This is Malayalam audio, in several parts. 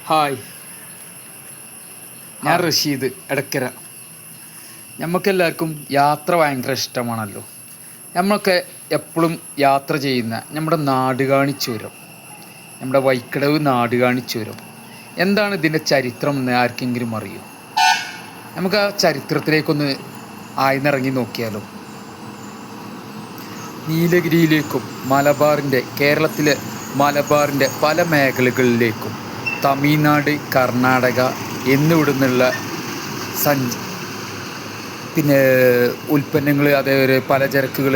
ഹായ്, ഞാൻ റഷീദ് എടക്കര. നമുക്കെല്ലാവർക്കും യാത്ര ഭയങ്കര ഇഷ്ടമാണല്ലോ. നമ്മളൊക്കെ എപ്പോഴും യാത്ര ചെയ്യുന്ന നമ്മുടെ നാടുകാണി ചുരം, നമ്മുടെ വൈക്കടവ് നാടുകാണി ചുരം, എന്താണ് ഇതിൻ്റെ ചരിത്രം എന്ന് ആർക്കെങ്കിലും അറിയോ? നമുക്ക് ആ ചരിത്രത്തിലേക്കൊന്ന് ആഴ്ന്നിറങ്ങി നോക്കിയാലോ. നീലഗിരിയിലേക്കും കേരളത്തിലെ മലബാറിൻ്റെ പല മേഖലകളിലേക്കും തമിഴ്നാട്, കർണാടക എന്നിവിടുന്നുള്ള പിന്നെ ഉൽപ്പന്നങ്ങൾ, അതേപോലെ പലചരക്കുകൾ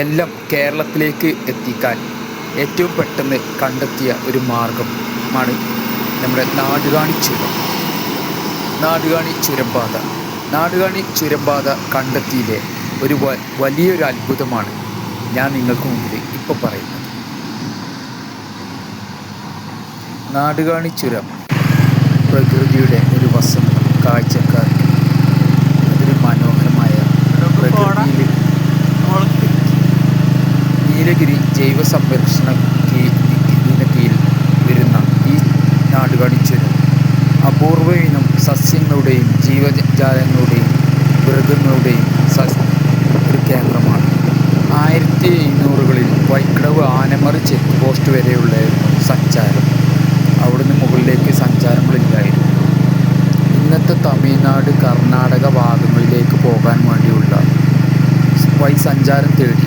എല്ലാം കേരളത്തിലേക്ക് എത്തിക്കാൻ ഏറ്റവും പെട്ടെന്ന് കണ്ടെത്തിയ ഒരു മാർഗമാണ് നമ്മുടെ നാടുകാണി ചുരം. നാടുകാണി ചുരംപാത കണ്ടെത്തിയിലെ ഒരു വലിയൊരു അത്ഭുതമാണ് ഞാൻ നിങ്ങൾക്ക് മുമ്പിൽ ഇപ്പോൾ പറയുന്നത്. നാടുകാണി ചുരം പ്രകൃതിയുടെ ഒരു വസന്തം, കാഴ്ചക്കാർക്ക് അതൊരു മനോഹരമായ പ്രകൃതിയിൽ നീലഗിരി ജൈവ സംരക്ഷണ കീഴിൽ വരുന്ന ഈ നാടുകാണി ചുരം അപൂർവ ഇനം സസ്യങ്ങളുടെയും ജീവജാലങ്ങളുടെയും മൃഗങ്ങളുടെയും ഒരു കേന്ദ്രമാണ്. 1700-കളിൽ വൈക്കടവ് ആനമറി ചെക്ക് പോസ്റ്റ് വരെയുള്ളായിരുന്നു സഞ്ചാരം. അവിടുന്ന് മുകളിലേക്ക് സഞ്ചാരങ്ങളില്ലായിരുന്നു. ഇന്നത്തെ തമിഴ്നാട്, കർണാടക ഭാഗങ്ങളിലേക്ക് പോകാൻ വേണ്ടിയുള്ള സഞ്ചാരം തേടി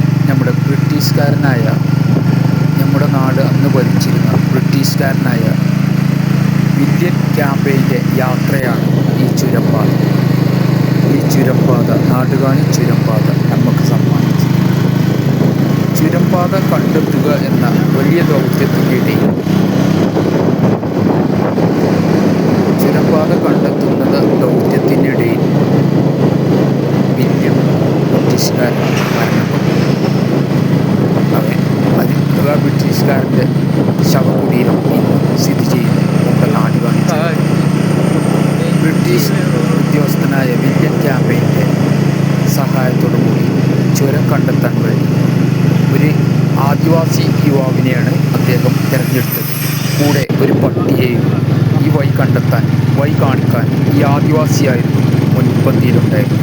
നമ്മുടെ നാട് അന്ന് ഭരിച്ചിരുന്ന ബ്രിട്ടീഷുകാരനായ വില്യം ക്യാമ്പയിൻ്റെ യാത്രയാണ് ഈ ചുരംപാത. നാടുകാണി ചുരംപാത നമുക്ക് സമ്മാനിച്ചു. ചുരംപാത കണ്ടെത്തുക എന്ന വലിയ ദൗത്യത്തിനിടയിൽ വില്യം ബ്രിട്ടീഷുകാരൻ മരണപ്പെട്ടു. ബ്രിട്ടീഷുകാരൻ്റെ ശവകുടീരം ഇന്ന് സ്ഥിതി ചെയ്യുന്നു നമ്മുടെ നാടുകാണി. ബ്രിട്ടീഷ് ഉദ്യോഗസ്ഥനായ വില്യം ക്യാമ്പയിൻ്റെ സഹായത്തോടുകൂടി ചുരം കണ്ടെത്താൻ വേണ്ടി ഒരു ആദിവാസി യുവാവിനെയാണ് അദ്ദേഹം തിരഞ്ഞെടുത്തത്. കൂടെ ഒരു പട്ടിയെയും ഈ വഴി കാണിക്കാൻ ഈ ആദിവാസിയായിരുന്നു മുൻപന്തിയിലുണ്ടായിരുന്നു.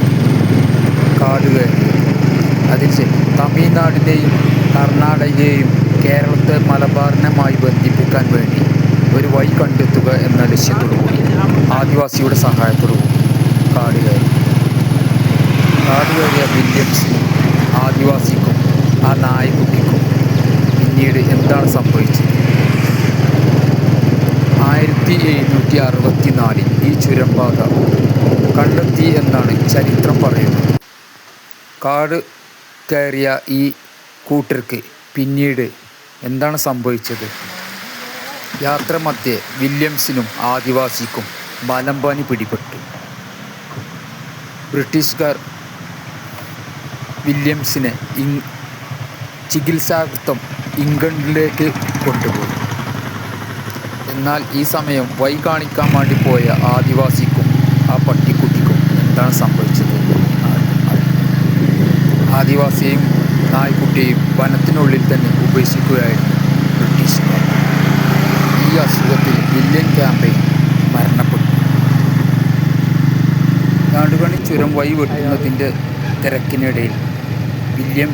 കാടുകൾ തമിഴ്നാടിനെയും കർണാടകയെയും കേരളത്തെ മലബാറിനുമായി ബന്ധിപ്പിക്കാൻ വേണ്ടി ഒരു വഴി കണ്ടെത്തുക എന്ന ലക്ഷ്യത്തോടുകൂടി ആദിവാസിയുടെ സഹായത്തോടുകൂടി കാടുകയറിയ വില്യംസിനും ആദിവാസിക്കും ആ നായ്ക്കുട്ടിക്കും പിന്നീട് എന്താണ് സംഭവിച്ചത്? 1764 ഈ ചുരംപാത കണ്ടെത്തി എന്നാണ് ചരിത്രം പറയുന്നത്. കാട് കയറിയ ഈ കൂട്ടർക്ക് പിന്നീട് എന്താണ് സംഭവിച്ചത്? യാത്രമധ്യേ വില്യംസിനും ആദിവാസിക്കും മലമ്പനി പിടിപെട്ടു. ബ്രിട്ടീഷുകാർ വില്യംസിനെ ചികിത്സാർത്ഥം ഇംഗ്ലണ്ടിലേക്ക് കൊണ്ടുപോയി. എന്നാൽ ഈ സമയം വഴി കാണിക്കാൻ വേണ്ടി പോയ ആദിവാസിക്കും ആ പട്ടിക്കുട്ടിക്കും എന്താണ് സംഭവിച്ചത്? ആദിവാസിയെയും നായ്ക്കുട്ടിയെയും വനത്തിനുള്ളിൽ തന്നെ ഉപേക്ഷിക്കുകയായിരുന്നു ബ്രിട്ടീഷുകാർ. ഈ അസുഖത്തിൽ വില്യം ക്യാമ്പയിൻ മരണപ്പെട്ടു. നാടുകാണി ചുരം വഴി വെട്ടുന്നതിൻ്റെ തിരക്കിനിടയിൽ വില്യം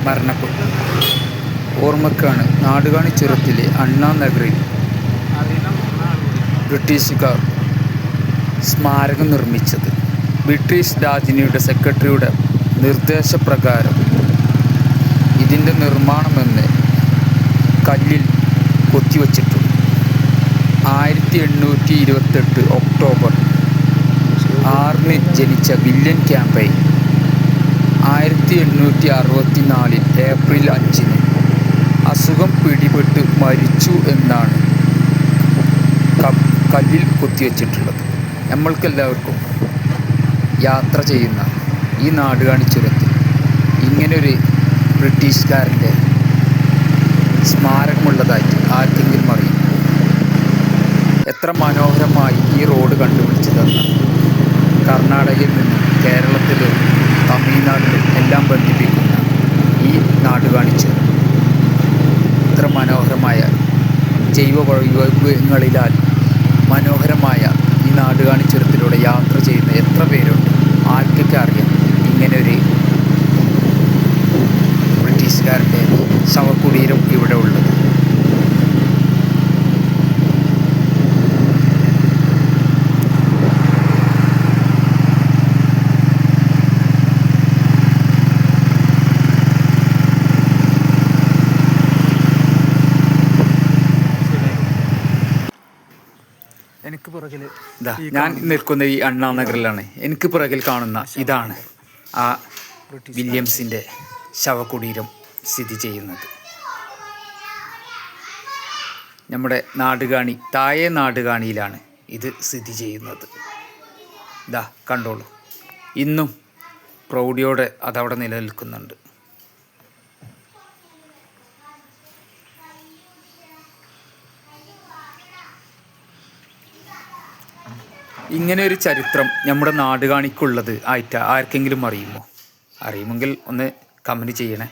മരണപ്പെട്ടു. ഓർമ്മക്കാണ് നാടുകാണി ചുരത്തിലെ അണ്ണാ നഗറിൽ ബ്രിട്ടീഷുകാർ സ്മാരകം നിർമ്മിച്ചത്. ബ്രിട്ടീഷ് രാജ്ഞിയുടെ സെക്രട്ടറിയുടെ നിർദ്ദേശപ്രകാരം ഇതിൻ്റെ നിർമ്മാണമെന്ന് കല്ലിൽ കൊത്തിവച്ചിട്ടുണ്ട്. 1828 ഒക്ടോബർ 6 ജനിച്ച വില്യം ക്യാമ്പയിൻ 1864 ഏപ്രിൽ 5 അസുഖം പിടിപെട്ട് മരിച്ചു എന്നാണ് കല്ലിൽ കൊത്തിവെച്ചിട്ടുള്ളത്. നമ്മൾക്കെല്ലാവർക്കും യാത്ര ചെയ്യുന്ന ഈ നാടുകാണി ചുരത്തിൽ ഇങ്ങനൊരു ബ്രിട്ടീഷുകാരൻ്റെ സ്മാരകമുള്ളതായിട്ട് ആർക്കെങ്കിലും അറിയും? എത്ര മനോഹരമായി ഈ റോഡ് കണ്ടുപിടിച്ചതെന്ന്. കർണാടകയിൽ നിന്നും കേരളത്തിലും തമിഴ്നാട്ടിലും എല്ലാം ബന്ധിപ്പിക്കുന്ന ഈ നാടുകാണി ചുരം ഇത്ര മനോഹരമായ ജൈവ വൈവിധ്യങ്ങളിലാൽ മനോഹരമായ ഈ നാടുകാണി ചുരത്തിലൂടെ യാത്ര ചെയ്യുന്ന എത്ര പേരുണ്ട്? ആർക്കൊക്കെ അറിയാം ഇങ്ങനൊരു ബ്രിട്ടീഷുകാരുടെ ശവകുടീരം ഇവിടെ ഉള്ളത്? എനിക്ക് പുറകിൽ ഞാൻ നിൽക്കുന്ന ഈ അണ്ണാ നഗറിലാണ്. എനിക്ക് പുറകിൽ കാണുന്ന ഇതാണ് ആ വില്യംസിൻ്റെ ശവകുടീരം സ്ഥിതി ചെയ്യുന്നത്. നമ്മുടെ നാടുകാണി, താഴെ നാടുകാണിയിലാണ് ഇത് സ്ഥിതി ചെയ്യുന്നത്. കണ്ടോളൂ, ഇന്നും പ്രൗഢിയോടെ അതവിടെ നിലനിൽക്കുന്നുണ്ട്. ഇങ്ങനെ ഒരു ചരിത്രം നമ്മുടെ നാടുകാണിക്കുള്ളത് ആയിട്ട് ആർക്കെങ്കിലും അറിയുമോ? അറിയുമെങ്കിൽ ഒന്ന് കമൻറ്റ് ചെയ്യണേ.